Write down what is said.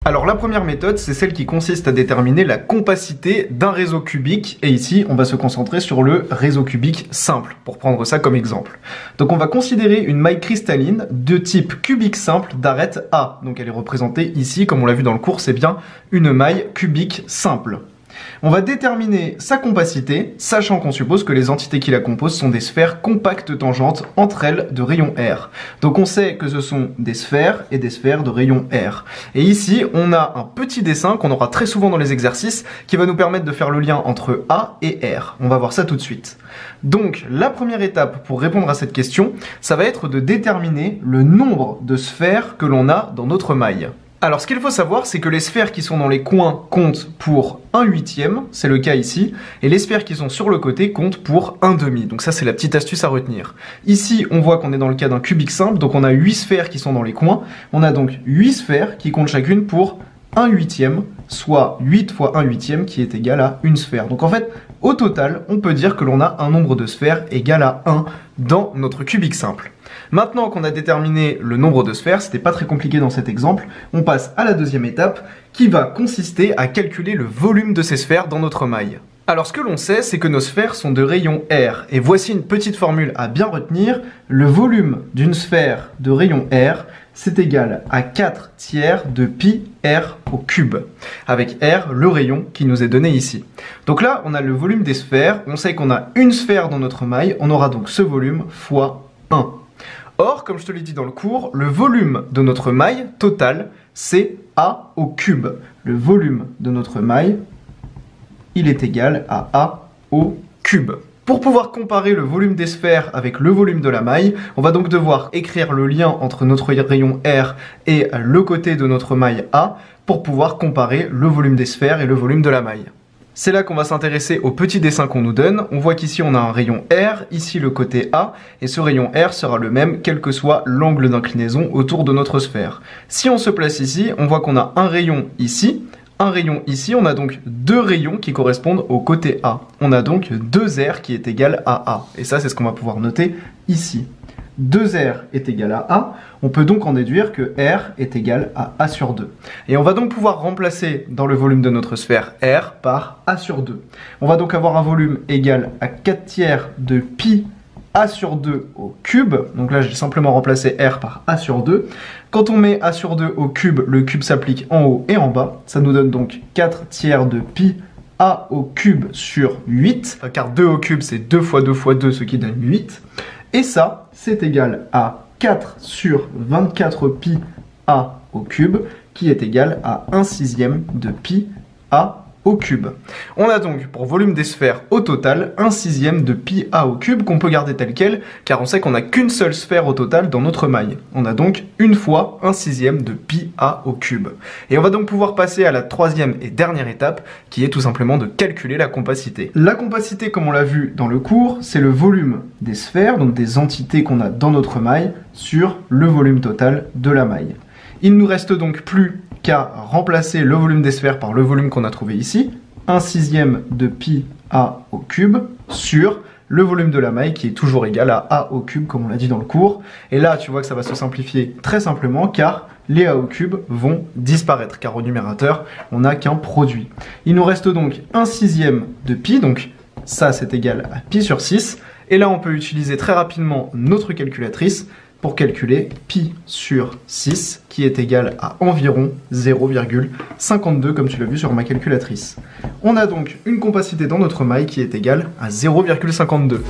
Alors la première méthode, c'est celle qui consiste à déterminer la compacité d'un réseau cubique, et ici on va se concentrer sur le réseau cubique simple, pour prendre ça comme exemple. Donc on va considérer une maille cristalline de type cubique simple d'arête A, donc elle est représentée ici, comme on l'a vu dans le cours, c'est bien une maille cubique simple. On va déterminer sa compacité, sachant qu'on suppose que les entités qui la composent sont des sphères compactes tangentes entre elles de rayon R. Donc on sait que ce sont des sphères et des sphères de rayon R. Et ici, on a un petit dessin qu'on aura très souvent dans les exercices qui va nous permettre de faire le lien entre A et R. On va voir ça tout de suite. Donc la première étape pour répondre à cette question, ça va être de déterminer le nombre de sphères que l'on a dans notre maille. Alors ce qu'il faut savoir, c'est que les sphères qui sont dans les coins comptent pour 1/8, c'est le cas ici, et les sphères qui sont sur le côté comptent pour 1/2. Donc ça c'est la petite astuce à retenir. Ici on voit qu'on est dans le cas d'un cubique simple, donc on a 8 sphères qui sont dans les coins, on a donc 8 sphères qui comptent chacune pour 1/8, soit 8 fois 1/8 qui est égal à une sphère. Donc en fait, au total, on peut dire que l'on a un nombre de sphères égal à 1 dans notre cubique simple. Maintenant qu'on a déterminé le nombre de sphères, c'était pas très compliqué dans cet exemple, on passe à la deuxième étape qui va consister à calculer le volume de ces sphères dans notre maille. Alors ce que l'on sait, c'est que nos sphères sont de rayon R, et voici une petite formule à bien retenir. Le volume d'une sphère de rayon R, c'est égal à 4 tiers de pi R au cube, avec R, le rayon qui nous est donné ici. Donc là, on a le volume des sphères, on sait qu'on a une sphère dans notre maille, on aura donc ce volume fois 1. Or, comme je te l'ai dit dans le cours, le volume de notre maille totale, c'est A au cube. Le volume de notre maille, il est égal à A au cube. Pour pouvoir comparer le volume des sphères avec le volume de la maille, on va donc devoir écrire le lien entre notre rayon R et le côté de notre maille A pour pouvoir comparer le volume des sphères et le volume de la maille. C'est là qu'on va s'intéresser au petit dessin qu'on nous donne. On voit qu'ici on a un rayon R, ici le côté A, et ce rayon R sera le même quel que soit l'angle d'inclinaison autour de notre sphère. Si on se place ici, on voit qu'on a un rayon ici, on a donc deux rayons qui correspondent au côté A. On a donc 2R qui est égal à A, et ça c'est ce qu'on va pouvoir noter ici. 2R est égal à A, on peut donc en déduire que R est égal à A sur 2. Et on va donc pouvoir remplacer dans le volume de notre sphère R par A sur 2. On va donc avoir un volume égal à 4 tiers de pi A sur 2 au cube. Donc là j'ai simplement remplacé R par A sur 2. Quand on met A sur 2 au cube, le cube s'applique en haut et en bas. Ça nous donne donc 4 tiers de pi A au cube sur 8. Car 2 au cube c'est 2 fois 2 fois 2, ce qui donne 8. Et ça, c'est égal à 4 sur 24 pi A au cube, qui est égal à 1/6 de pi A au cube. On a donc, pour volume des sphères au total, 1/6 de pi A au cube, qu'on peut garder tel quel, car on sait qu'on n'a qu'une seule sphère au total dans notre maille. On a donc une fois 1/6 de pi A au cube. Et on va donc pouvoir passer à la troisième et dernière étape, qui est tout simplement de calculer la compacité. La compacité, comme on l'a vu dans le cours, c'est le volume des sphères, donc des entités qu'on a dans notre maille, sur le volume total de la maille. Il ne nous reste donc plus qu'à remplacer le volume des sphères par le volume qu'on a trouvé ici, 1/6 de pi A au cube, sur le volume de la maille qui est toujours égal à A au cube comme on l'a dit dans le cours. Et là tu vois que ça va se simplifier très simplement car les A au cube vont disparaître, car au numérateur on n'a qu'un produit. Il nous reste donc 1/6 de pi, donc ça c'est égal à pi sur 6, et là on peut utiliser très rapidement notre calculatrice pour calculer pi sur 6 qui est égal à environ 0,52 comme tu l'as vu sur ma calculatrice. On a donc une compacité dans notre maille qui est égale à 0,52.